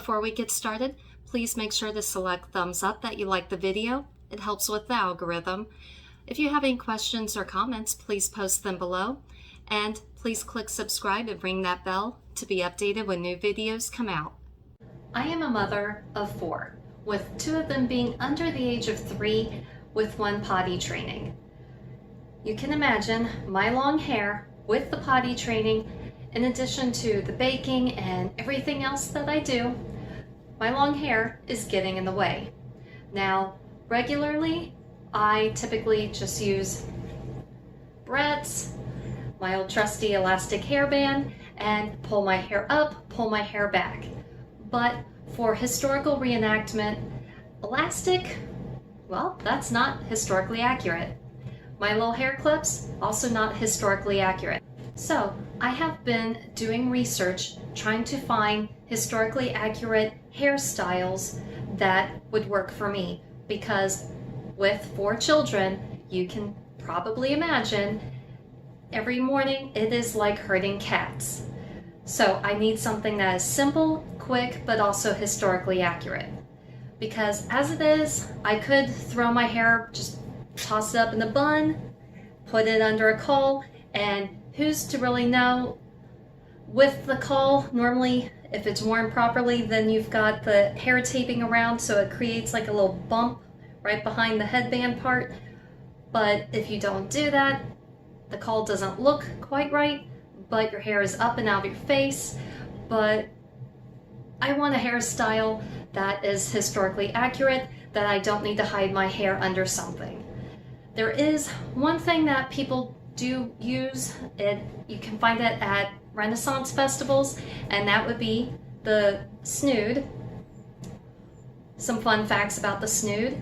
Before we get started, please make sure to select thumbs up that you like the video. It helps with the algorithm. If you have any questions or comments, please post them below. And please click subscribe and ring that bell to be updated when new videos come out. I am a mother of 4, with 2 of them being under the age of 3 with 1 potty training. You can imagine my long hair with the potty training, in addition to the baking and everything else that I do, my long hair is getting in the way. Now, regularly, I typically just use braids, my old trusty elastic hairband, and pull my hair up, pull my hair back. But for historical reenactment, elastic, well, that's not historically accurate. My little hair clips, also not historically accurate. So I have been doing research trying to find historically accurate hairstyles that would work for me, because with 4 children, you can probably imagine every morning it is like herding cats. So I need something that is simple, quick, but also historically accurate. Because as it is, I could throw my hair, just toss it up in a bun, put it under a caul, and who's to really know? With the caul, normally if it's worn properly, then you've got the hair taping around, so it creates like a little bump right behind the headband part. But if you don't do that, the caul doesn't look quite right, but your hair is up and out of your face. But I want a hairstyle that is historically accurate, that I don't need to hide my hair under something. There is one thing that people do use, you can find it at Renaissance festivals, and that would be the Snood. Some fun facts about the Snood.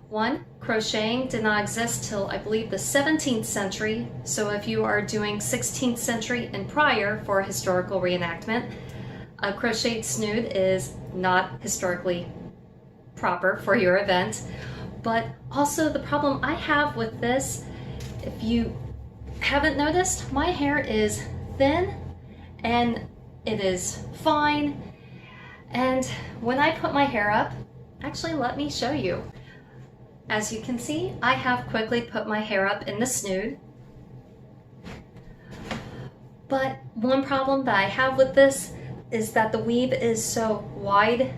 1, crocheting did not exist till I believe the 17th century, so if you are doing 16th century and prior for a historical reenactment, a crocheted snood is not historically proper for your event. But also the problem I have with this, if you haven't noticed, my hair is thin and it is fine. And when I put my hair up, actually let me show you. As you can see, I have quickly put my hair up in the snood. But one problem that I have with this is that the weave is so wide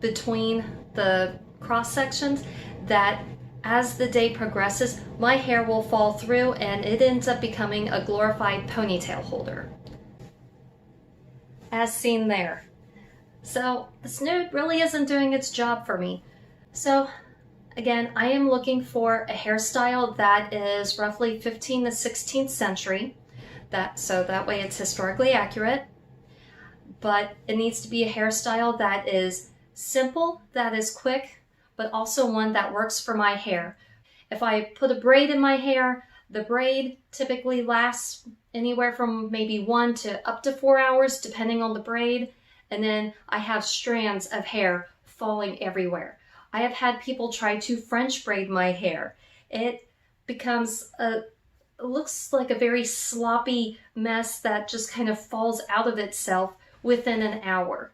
between the cross sections that as the day progresses, my hair will fall through and it ends up becoming a glorified ponytail holder, as seen there. So the snood really isn't doing its job for me. So again, I am looking for a hairstyle that is roughly 15th to 16th century, so that way it's historically accurate, but it needs to be a hairstyle that is simple, that is quick, but also one that works for my hair. If I put a braid in my hair, the braid typically lasts anywhere from maybe 1 to up to 4 hours, depending on the braid, and then I have strands of hair falling everywhere. I have had people try to French braid my hair. It becomes it looks like a very sloppy mess that just kind of falls out of itself within an hour.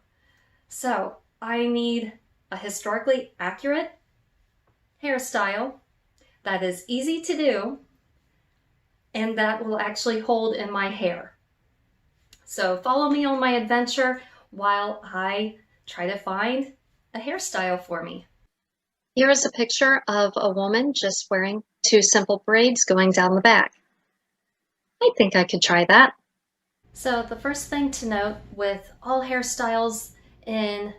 So I need a historically accurate hairstyle that is easy to do and that will actually hold in my hair. So follow me on my adventure while I try to find a hairstyle for me. Here is a picture of a woman just wearing 2 simple braids going down the back. I think I could try that. So the first thing to note with all hairstyles in,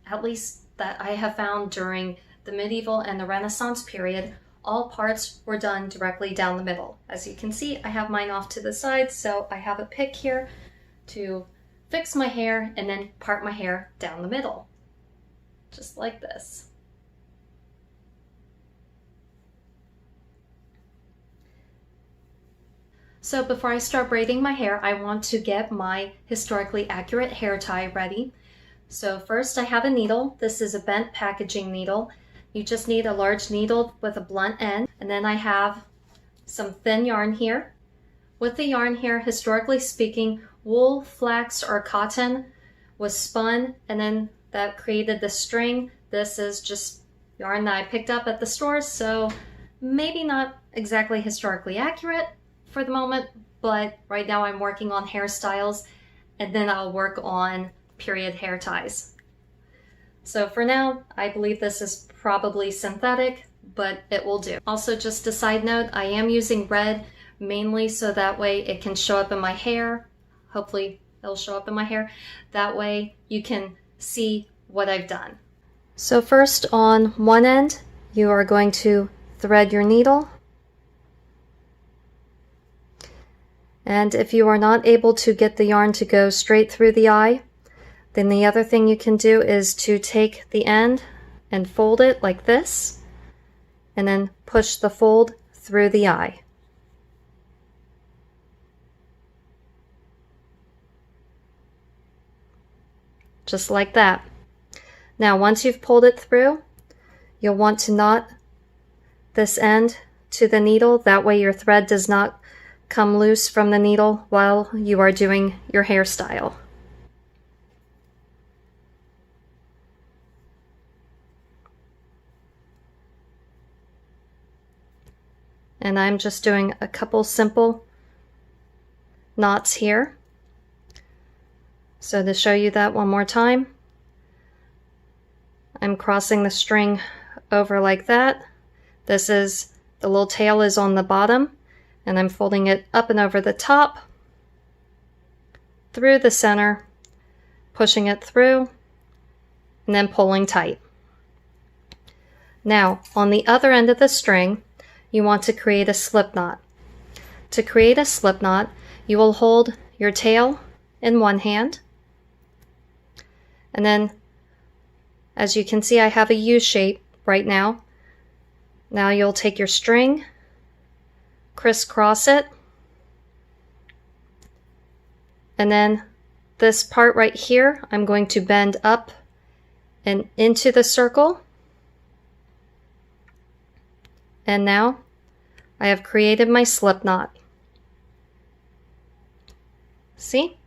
at least that I have found during the medieval and the Renaissance period, all parts were done directly down the middle. As you can see, I have mine off to the side, so I have a pick here to fix my hair and then part my hair down the middle, just like this. So before I start braiding my hair, I want to get my historically accurate hair tie ready. So first I have a needle. This is a bent packaging needle. You just need a large needle with a blunt end. And then I have some thin yarn here. With the yarn here, historically speaking, wool, flax, or cotton was spun and then that created the string. This is just yarn that I picked up at the store, so maybe not exactly historically accurate for the moment, but right now I'm working on hairstyles, and then I'll work on period hair ties. So for now, I believe this is probably synthetic, but it will do. Also, just a side note, I am using red mainly so that way it can show up in my hair. Hopefully it'll show up in my hair. That way you can see what I've done. So first, on one end, you are going to thread your needle. And if you are not able to get the yarn to go straight through the eye, then the other thing you can do is to take the end and fold it like this, and then push the fold through the eye. Just like that. Now, once you've pulled it through, you'll want to knot this end to the needle. That way your thread does not come loose from the needle while you are doing your hairstyle. And I'm just doing a couple simple knots here. So to show you that one more time, I'm crossing the string over like that. This is, the little tail is on the bottom, and I'm folding it up and over the top, through the center, pushing it through, and then pulling tight. Now, on the other end of the string, you want to create a slip knot. To create a slip knot, you will hold your tail in one hand, and then, as you can see, I have a U shape right now. Now you'll take your string, crisscross it, and then this part right here, I'm going to bend up and into the circle. And now I have created my slip knot. See?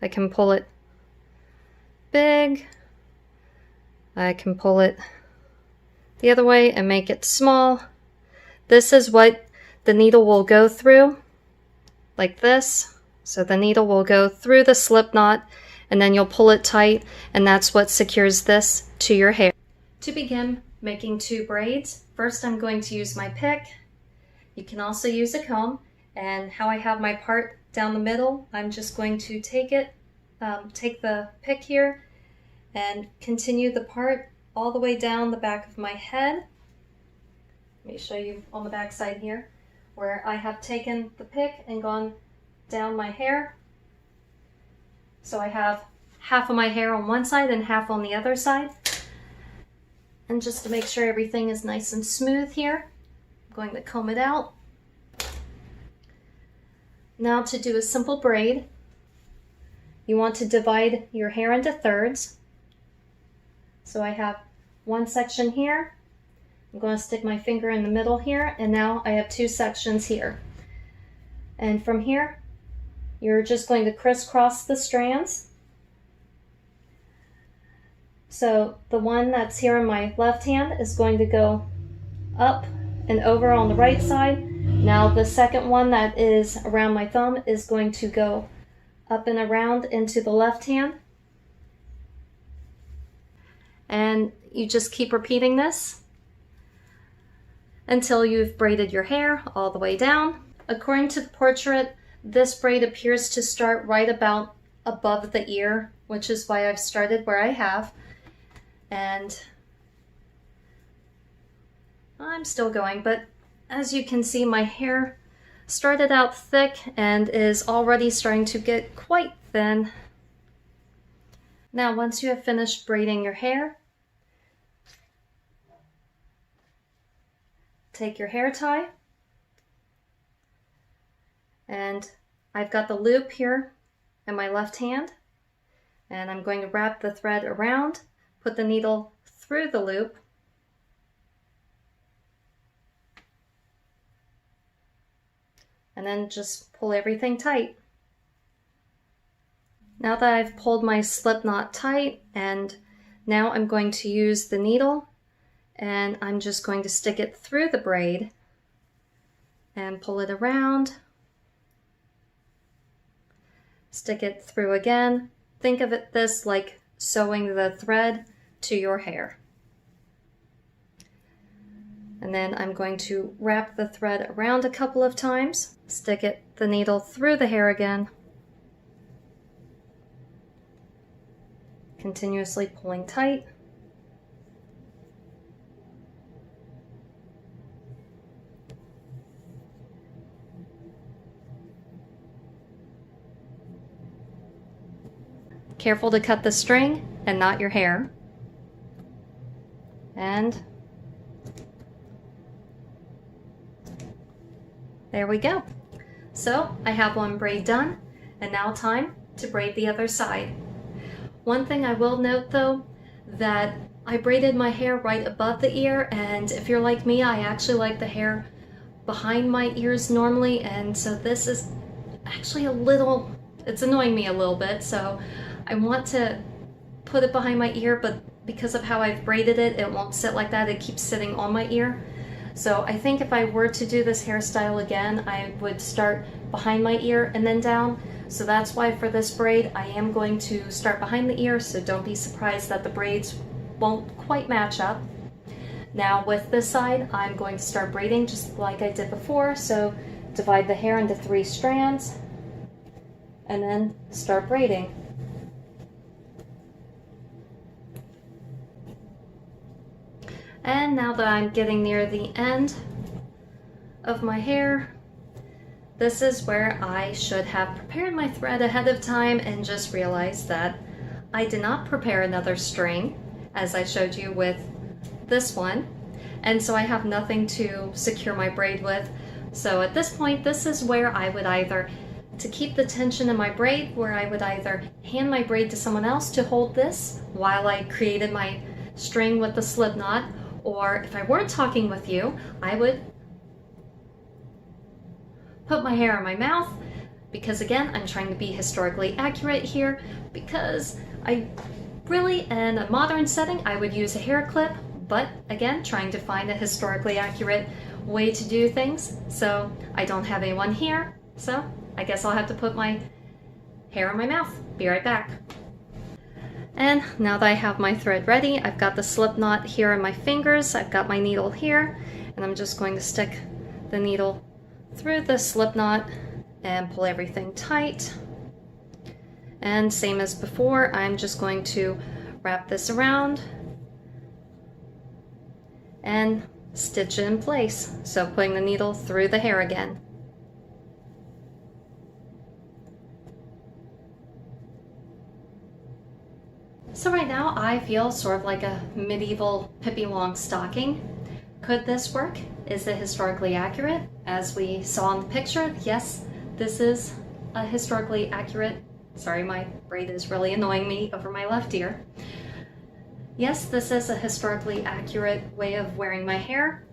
I can pull it big. I can pull it the other way and make it small. This is what the needle will go through, like this. So the needle will go through the slip knot, and then you'll pull it tight, and that's what secures this to your hair. To begin making 2 braids, first I'm going to use my pick. You can also use a comb, and how I have my part down the middle, I'm just going to take the pick here and continue the part all the way down the back of my head. Let me show you on the back side here, where I have taken the pick and gone down my hair. So I have half of my hair on one side and half on the other side. And just to make sure everything is nice and smooth here, I'm going to comb it out. Now, to do a simple braid, you want to divide your hair into thirds. So I have one section here. I'm going to stick my finger in the middle here, and now I have 2 sections here. And from here, you're just going to crisscross the strands. So the one that's here in my left hand is going to go up and over on the right side. Now the second one that is around my thumb is going to go up and around into the left hand. And you just keep repeating this until you've braided your hair all the way down. According to the portrait, this braid appears to start right about above the ear, which is why I've started where I have. And I'm still going, but as you can see, my hair started out thick and is already starting to get quite thin. Now, once you have finished braiding your hair, take your hair tie, and I've got the loop here in my left hand, and I'm going to wrap the thread around, put the needle through the loop, and then just pull everything tight. Now that I've pulled my slip knot tight, and now I'm going to use the needle and I'm just going to stick it through the braid and pull it around. Stick it through again. Think of this like sewing the thread to your hair. And then I'm going to wrap the thread around a couple of times, stick the needle through the hair again, continuously pulling tight. Careful to cut the string and not your hair. And there we go. So I have one braid done, and now time to braid the other side. One thing I will note though, that I braided my hair right above the ear, and if you're like me, I actually like the hair behind my ears normally, and so this is actually it's annoying me a little bit, so I want to put it behind my ear, but because of how I've braided it, it won't sit like that. It keeps sitting on my ear. So I think if I were to do this hairstyle again, I would start behind my ear and then down. So that's why for this braid, I am going to start behind the ear, so don't be surprised that the braids won't quite match up. Now with this side, I'm going to start braiding just like I did before. So divide the hair into 3 strands and then start braiding. And now that I'm getting near the end of my hair, this is where I should have prepared my thread ahead of time and just realized that I did not prepare another string as I showed you with this one. And so I have nothing to secure my braid with. So at this point, this is where I would either, to keep the tension in my braid, where I would either hand my braid to someone else to hold this while I created my string with the slip knot, or if I weren't talking with you, I would put my hair in my mouth, because again, I'm trying to be historically accurate here, because I really, in a modern setting, I would use a hair clip, but again, trying to find a historically accurate way to do things. So I don't have anyone here, so I guess I'll have to put my hair in my mouth. Be right back. And now that I have my thread ready, I've got the slip knot here in my fingers, I've got my needle here, and I'm just going to stick the needle through the slip knot and pull everything tight. And same as before, I'm just going to wrap this around and stitch it in place. So putting the needle through the hair again. So right now I feel sort of like a medieval Pippi Longstocking. Could this work? Is it historically accurate? As we saw in the picture, yes, this is a historically accurate. Sorry, my braid is really annoying me over my left ear. Yes, this is a historically accurate way of wearing my hair.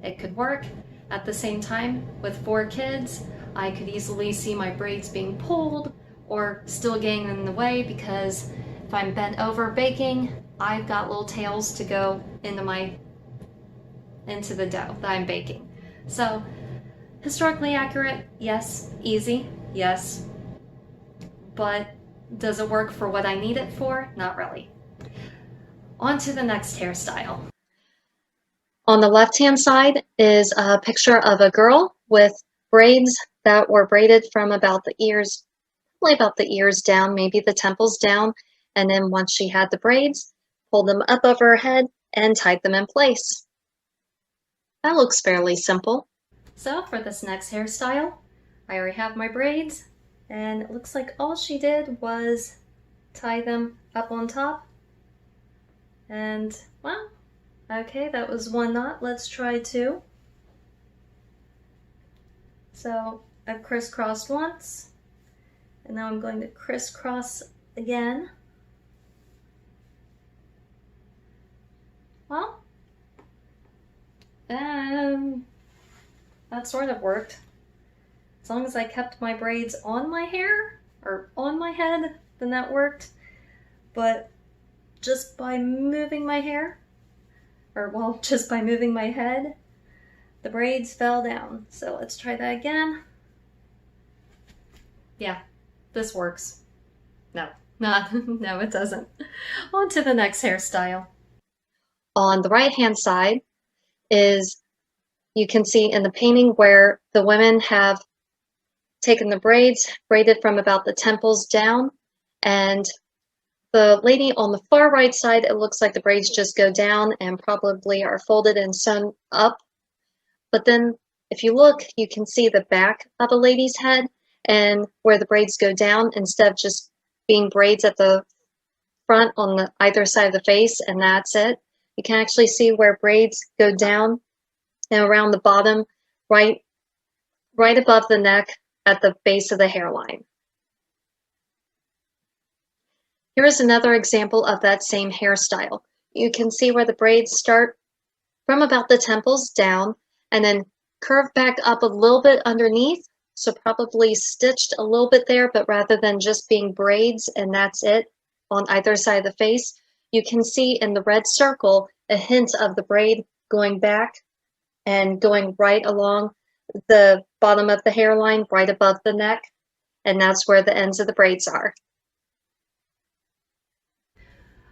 It could work. At the same time, with 4 kids, I could easily see my braids being pulled or still getting in the way, because if I'm bent over baking, I've got little tails to go into the dough that I'm baking. So historically accurate, yes. Easy, yes. But does it work for what I need it for? Not really. On to the next hairstyle. On the left-hand side is a picture of a girl with braids that were braided from about the ears, probably about the ears down, maybe the temples down. And then once she had the braids, pulled them up over her head and tied them in place. That looks fairly simple. So for this next hairstyle, I already have my braids, and it looks like all she did was tie them up on top. And, well, okay, that was 1 knot. Let's try 2. So I've crisscrossed once, and now I'm going to crisscross again. Well, that sort of worked. As long as I kept my braids on my hair, or on my head, the net worked, but just by moving my hair, or well, just by moving my head, the braids fell down. So let's try that again. Yeah, this works. No, no, it doesn't. On to the next hairstyle. On the right-hand side is, you can see in the painting where the women have taken the braids, braided from about the temples down, and the lady on the far right side, it looks like the braids just go down and probably are folded and sewn up. But then if you look, you can see the back of the lady's head and where the braids go down instead of just being braids at the front on the either side of the face, and that's it. You can actually see where braids go down and around the bottom, right above the neck at the base of the hairline. Here's another example of that same hairstyle. You can see where the braids start from about the temples down and then curve back up a little bit underneath, so probably stitched a little bit there, but rather than just being braids and that's it on either side of the face, you can see in the red circle a hint of the braid going back and going right along the bottom of the hairline, right above the neck, and that's where the ends of the braids are.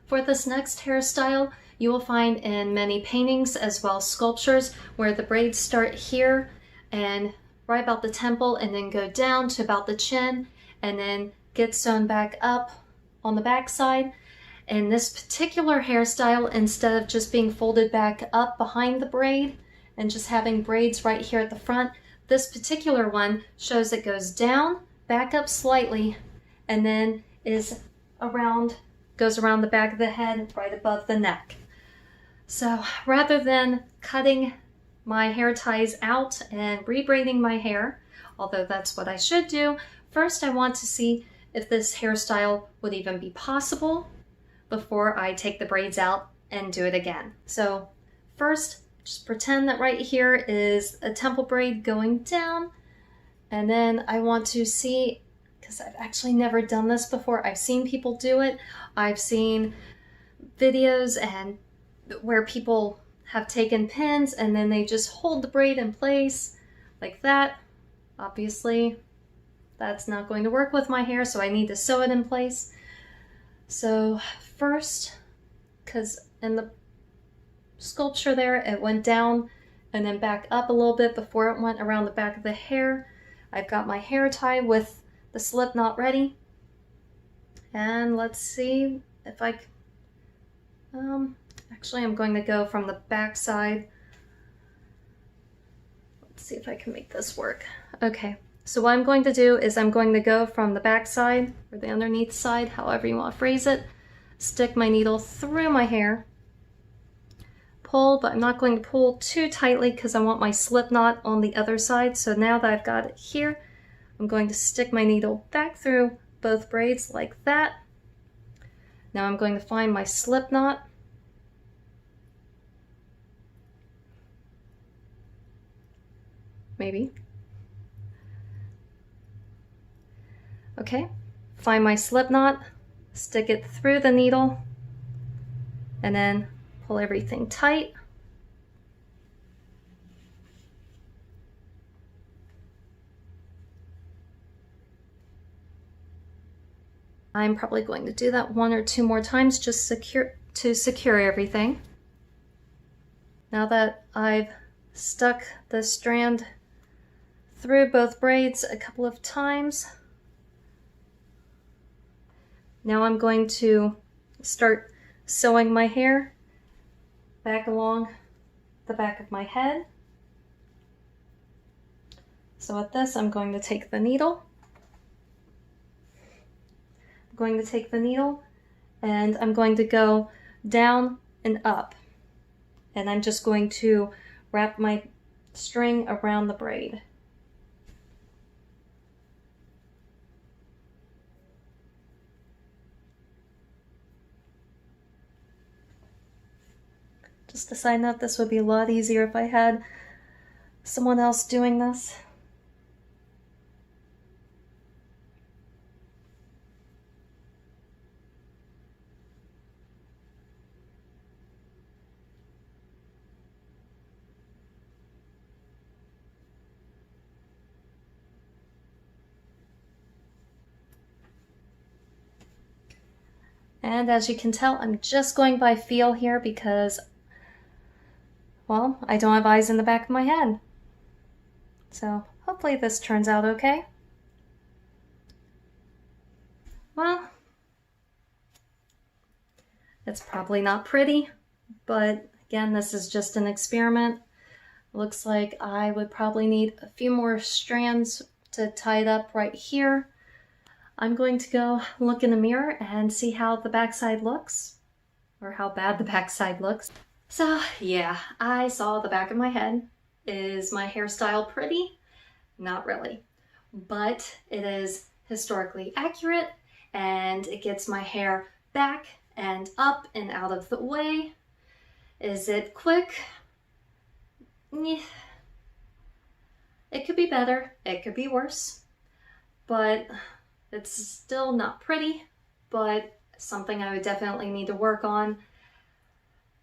For this next hairstyle, you will find in many paintings as well as sculptures where the braids start here and right about the temple and then go down to about the chin and then get sewn back up on the back side. In this particular hairstyle, instead of just being folded back up behind the braid and just having braids right here at the front, this particular one shows it goes down, back up slightly, and then goes around the back of the head right above the neck. So rather than cutting my hair ties out and rebraiding my hair, although that's what I should do, first I want to see if this hairstyle would even be possible before I take the braids out and do it again. So first, just pretend that right here is a temple braid going down, and then I want to see, because I've actually never done this before, I've seen people do it, I've seen videos and where people have taken pins and then they just hold the braid in place like that. Obviously, that's not going to work with my hair, so I need to sew it in place. So first, because in the sculpture there, it went down and then back up a little bit before it went around the back of the hair. I've got my hair tie with the slip knot ready. And let's see if I actually I'm going to go from the back side. Let's see if I can make this work. Okay, so what I'm going to do is I'm going to go from the back side or the underneath side, however you want to phrase it, stick my needle through my hair, pull, but I'm not going to pull too tightly because I want my slip knot on the other side. So now that I've got it here, I'm going to stick my needle back through both braids like that. Now I'm going to find my slip knot. Maybe. Okay, find my slip knot, stick it through the needle, and then pull everything tight. I'm probably going to do that 1 or 2 more times just to secure everything. Now that I've stuck the strand through both braids a couple of times, now I'm going to start sewing my hair back along the back of my head. So with this, I'm going to take the needle. And I'm going to go down and up. And I'm just going to wrap my string around the braid. Just a side note, this would be a lot easier if I had someone else doing this. And as you can tell, I'm just going by feel here because, well, I don't have eyes in the back of my head. So hopefully this turns out okay. Well, it's probably not pretty, but again, this is just an experiment. Looks like I would probably need a few more strands to tie it up right here. I'm going to go look in the mirror and see how the backside looks, or how bad the backside looks. So yeah, I saw the back of my head. Is my hairstyle pretty? Not really, but it is historically accurate and it gets my hair back and up and out of the way. Is it quick? Yeah. It could be better, it could be worse, but it's still not pretty, but something I would definitely need to work on.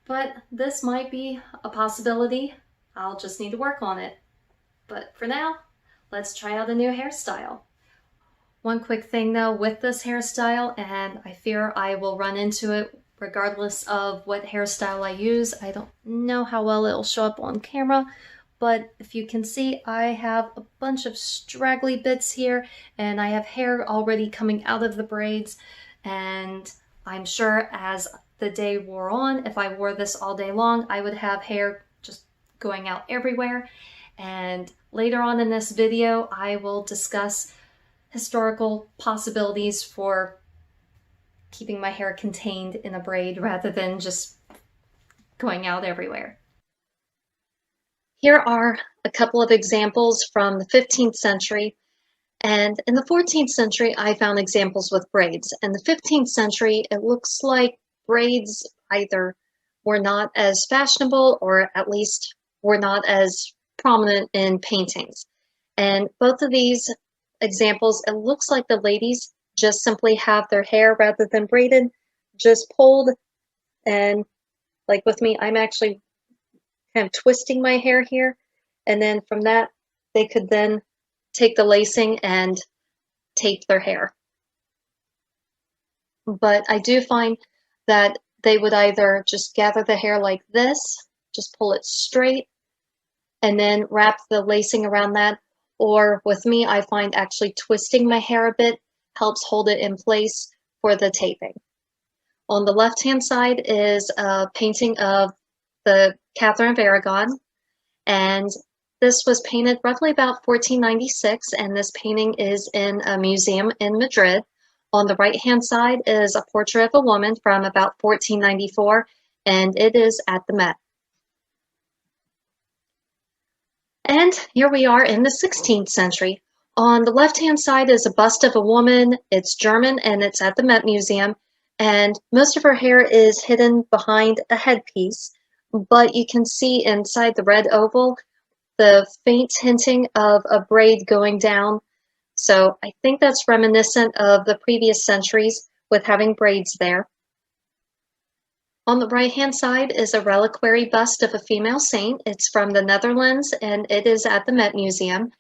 But this might be a possibility. I'll just need to work on it. But for now, let's try out a new hairstyle. One quick thing though with this hairstyle, and I fear I will run into it regardless of what hairstyle I use. I don't know how well it'll show up on camera, but if you can see, I have a bunch of straggly bits here and I have hair already coming out of the braids, and I'm sure as the day wore on, if I wore this all day long, I would have hair just going out everywhere. And later on in this video, I will discuss historical possibilities for keeping my hair contained in a braid rather than just going out everywhere. Here are a couple of examples from the 15th century, and in the 14th century I found examples with braids. In the 15th century it looks like braids either were not as fashionable or at least were not as prominent in paintings. And both of these examples, it looks like the ladies just simply have their hair, rather than braided, just pulled, and like with me, I'm actually kind of twisting my hair here, and then from that they could then take the lacing and tape their hair. But I do find that they would either just gather the hair like this, just pull it straight, and then wrap the lacing around that, or with me, I find actually twisting my hair a bit helps hold it in place for the taping. On the left-hand side is a painting of the Catherine of Aragon, and this was painted roughly about 1496, and this painting is in a museum in Madrid. On the right-hand side is a portrait of a woman from about 1494, and it is at the Met. And here we are in the 16th century. On the left-hand side is a bust of a woman. It's German and it's at the Met Museum, and most of her hair is hidden behind a headpiece, but you can see inside the red oval the faint hinting of a braid going down. So I think that's reminiscent of the previous centuries with having braids there. On the right-hand side is a reliquary bust of a female saint. It's from the Netherlands and it is at the Met Museum.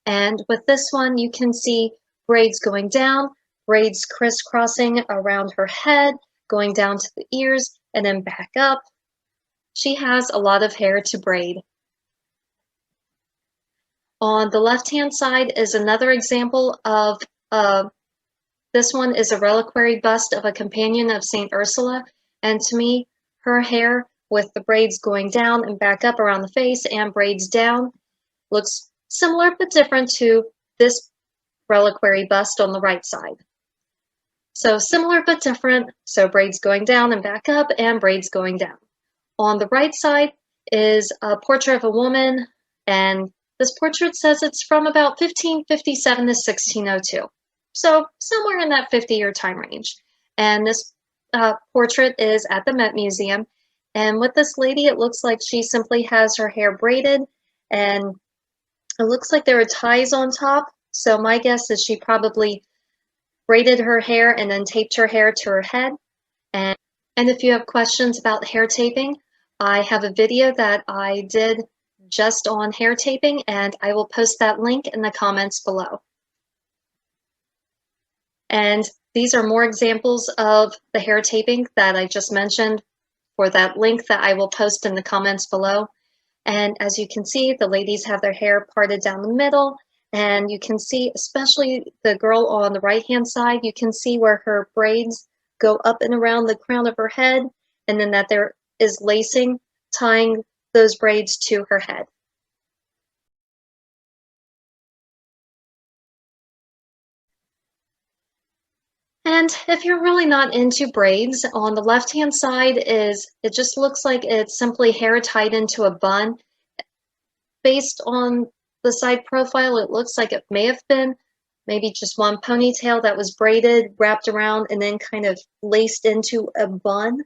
And with this one, you can see braids going down, braids crisscrossing around her head, going down to the ears, and then back up. She has a lot of hair to braid. On the left-hand side is another example of, this one is a reliquary bust of a companion of St. Ursula, and to me, her hair with the braids going down and back up around the face and braids down looks similar but different to this reliquary bust on the right side. So similar but different, so braids going down and back up and braids going down. On the right side is a portrait of a woman, and this portrait says it's from about 1557 to 1602. So somewhere in that 50-year time range. And this portrait is at the Met Museum. And with this lady, it looks like she simply has her hair braided, and it looks like there are ties on top. So my guess is she probably braided her hair and then taped her hair to her head. And if you have questions about hair taping, I have a video that I did just on hair taping, and I will post that link in the comments below. And These are more examples of the hair taping that I just mentioned for that link that I will post in the comments below. And as you can see, the ladies have their hair parted down the middle, and you can see, especially the girl on the right-hand side, you can see where her braids go up and around the crown of her head, and then that there is lacing, tying those braids to her head. And if you're really not into braids, on the left-hand side it just looks like it's simply hair tied into a bun. Based on the side profile, it looks like it may have been maybe just one ponytail that was braided, wrapped around, and then kind of laced into a bun.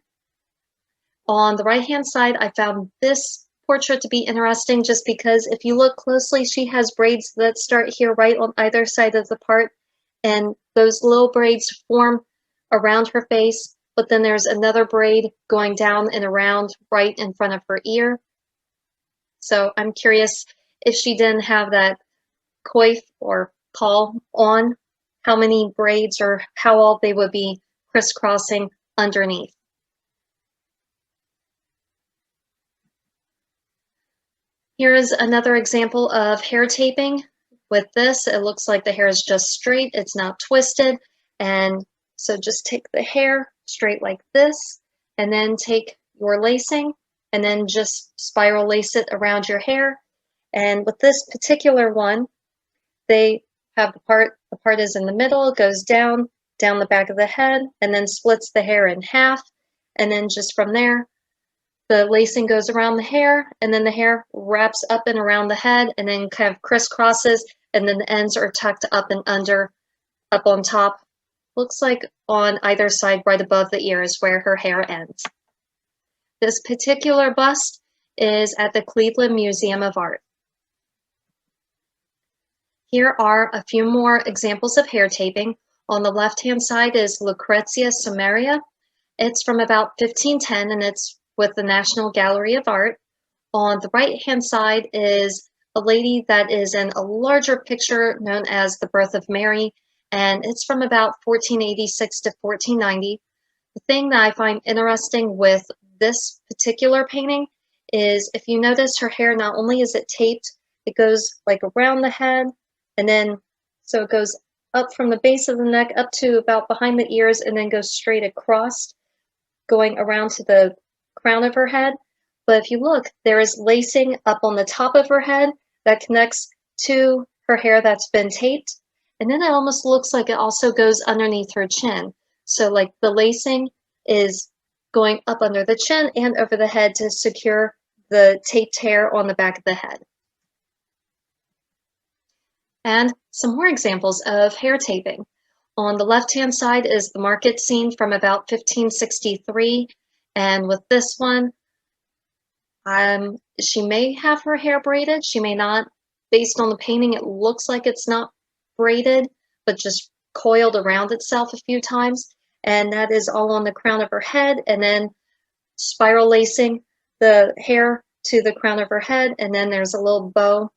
On the right-hand side, I found this portrait to be interesting just because if you look closely, she has braids that start here right on either side of the part, and those little braids form around her face, but then there's another braid going down and around right in front of her ear. So I'm curious if she didn't have that coif or caul on, how many braids or how all they would be crisscrossing underneath. Here's another example of hair taping. With this, it looks like the hair is just straight, it's not twisted. And so just take the hair straight like this, and then take your lacing, and then just spiral lace it around your hair. And with this particular one, they have the part is in the middle, goes down the back of the head, and then splits the hair in half. And then just from there, the lacing goes around the hair, and then the hair wraps up and around the head, and then kind of crisscrosses, and then the ends are tucked up and under, up on top. Looks like on either side, right above the ear is where her hair ends. This particular bust is at the Cleveland Museum of Art. Here are a few more examples of hair taping. On the left-hand side is Lucrezia Samaria. It's from about 1510, and it's with the National Gallery of Art. On the right-hand side is a lady that is in a larger picture known as The Birth of Mary, and it's from about 1486 to 1490. The thing that I find interesting with this particular painting is if you notice her hair, not only is it taped, it goes like around the head, and then so it goes up from the base of the neck up to about behind the ears, and then goes straight across, going around to the crown of her head. But if you look, there is lacing up on the top of her head that connects to her hair that's been taped. And then it almost looks like it also goes underneath her chin. So like the lacing is going up under the chin and over the head to secure the taped hair on the back of the head. And some more examples of hair taping. On the left-hand side is the market scene from about 1563. And with this one, she may have her hair braided, she may not. Based on the painting, it looks like it's not braided, but just coiled around itself a few times. And that is all on the crown of her head, and then spiral lacing the hair to the crown of her head. And then there's a little bow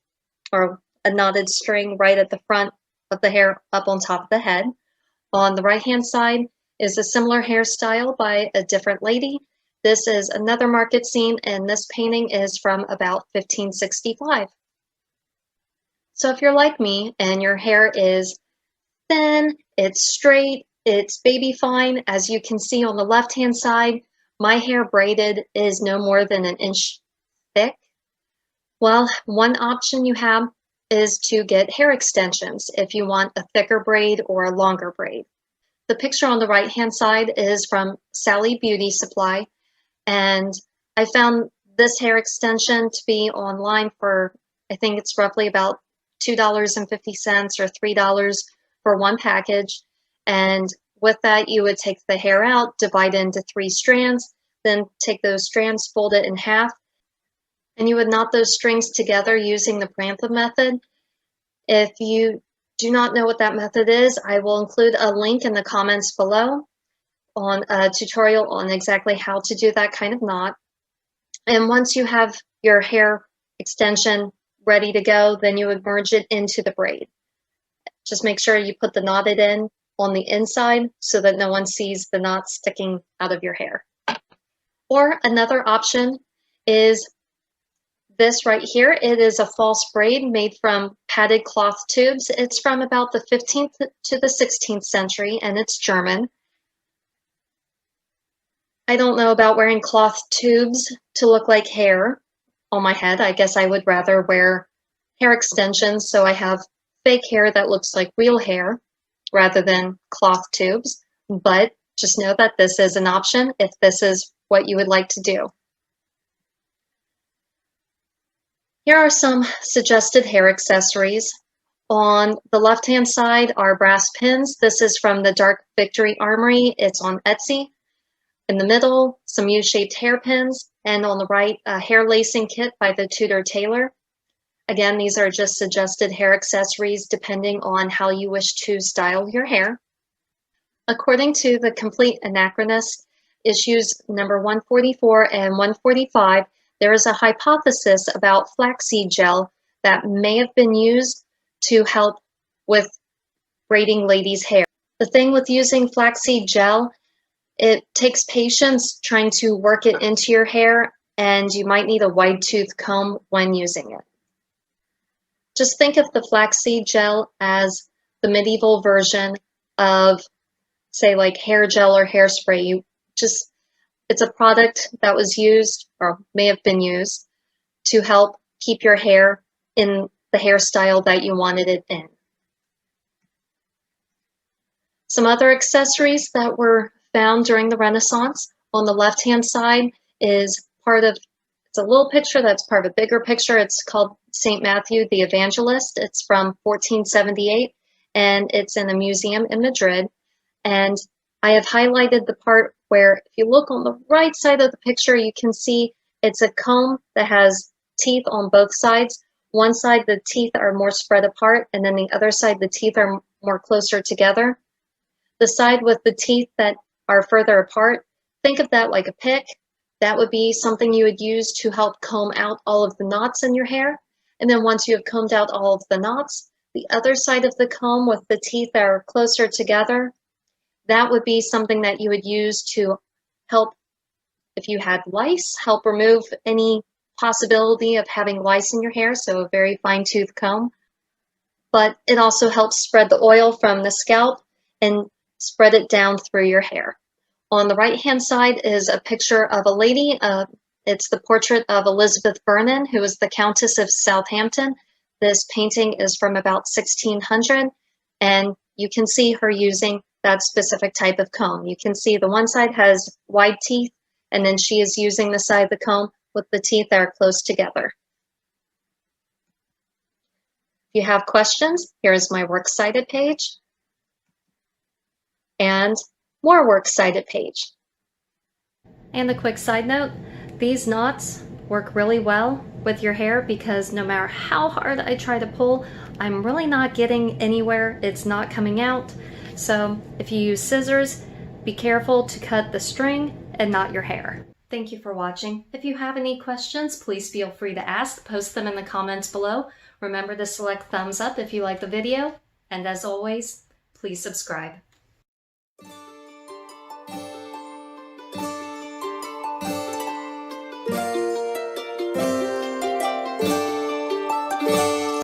or a knotted string right at the front of the hair up on top of the head. On the right-hand side is a similar hairstyle by a different lady. This is another market scene, and this painting is from about 1565. So if you're like me and your hair is thin, it's straight, it's baby fine, as you can see on the left-hand side, my hair braided is no more than an inch thick. Well, one option you have is to get hair extensions if you want a thicker braid or a longer braid. The picture on the right-hand side is from Sally Beauty Supply, and I found this hair extension to be online for, I think it's roughly about $2.50 or $3 for one package. And with that, you would take the hair out, divide it into 3 strands, then take those strands, fold it in half, and you would knot those strings together using the Prantha method. If you do not know what that method is, I will include a link in the comments below on a tutorial on exactly how to do that kind of knot. And once you have your hair extension ready to go, then you would merge it into the braid. Just make sure you put the knotted end on the inside so that no one sees the knots sticking out of your hair. Or another option is this right here. It is a false braid made from padded cloth tubes. It's from about the 15th to the 16th century, and it's German. I don't know about wearing cloth tubes to look like hair on my head. I guess I would rather wear hair extensions so I have fake hair that looks like real hair rather than cloth tubes. But just know that this is an option if this is what you would like to do. Here are some suggested hair accessories. On the left-hand side are brass pins. This is from the Dark Victory Armory. It's on Etsy. In the middle, some U-shaped hairpins, and on the right, a hair lacing kit by the Tudor Tailor. Again, these are just suggested hair accessories depending on how you wish to style your hair. According to the Complete Anachronist, issues number 144 and 145, there is a hypothesis about flaxseed gel that may have been used to help with braiding ladies' hair. The thing with using flaxseed gel, it takes patience trying to work it into your hair, and you might need a wide tooth comb when using it. Just think of the flaxseed gel as the medieval version of, say, like hair gel or hairspray. It's a product that was used or may have been used to help keep your hair in the hairstyle that you wanted it in. Some other accessories that were found during the Renaissance. On the left-hand side is it's a little picture that's part of a bigger picture. It's called St. Matthew the Evangelist. It's from 1478, and it's in a museum in Madrid. And I have highlighted the part where if you look on the right side of the picture, you can see it's a comb that has teeth on both sides. One side, the teeth are more spread apart, and then the other side, the teeth are more closer together. The side with the teeth that are further apart, think of that like a pick. That would be something you would use to help comb out all of the knots in your hair. And then once you have combed out all of the knots, the other side of the comb with the teeth that are closer together, that would be something that you would use to help, if you had lice, help remove any possibility of having lice in your hair, so a very fine tooth comb. But it also helps spread the oil from the scalp and spread it down through your hair. On the right-hand side is a picture of a lady. It's the portrait of Elizabeth Vernon, who was the Countess of Southampton. This painting is from about 1600, and you can see her using that specific type of comb. You can see the one side has wide teeth, and then she is using the side of the comb with the teeth that are close together. If you have questions, here's my Works Cited page and more Works Cited page. And a quick side note, these knots work really well with your hair because no matter how hard I try to pull, I'm really not getting anywhere. It's not coming out. So if you use scissors, be careful to cut the string and not your hair. Thank you for watching. If you have any questions, please feel free to ask. Post them in the comments below. Remember to select thumbs up if you like the video. And as always, please subscribe.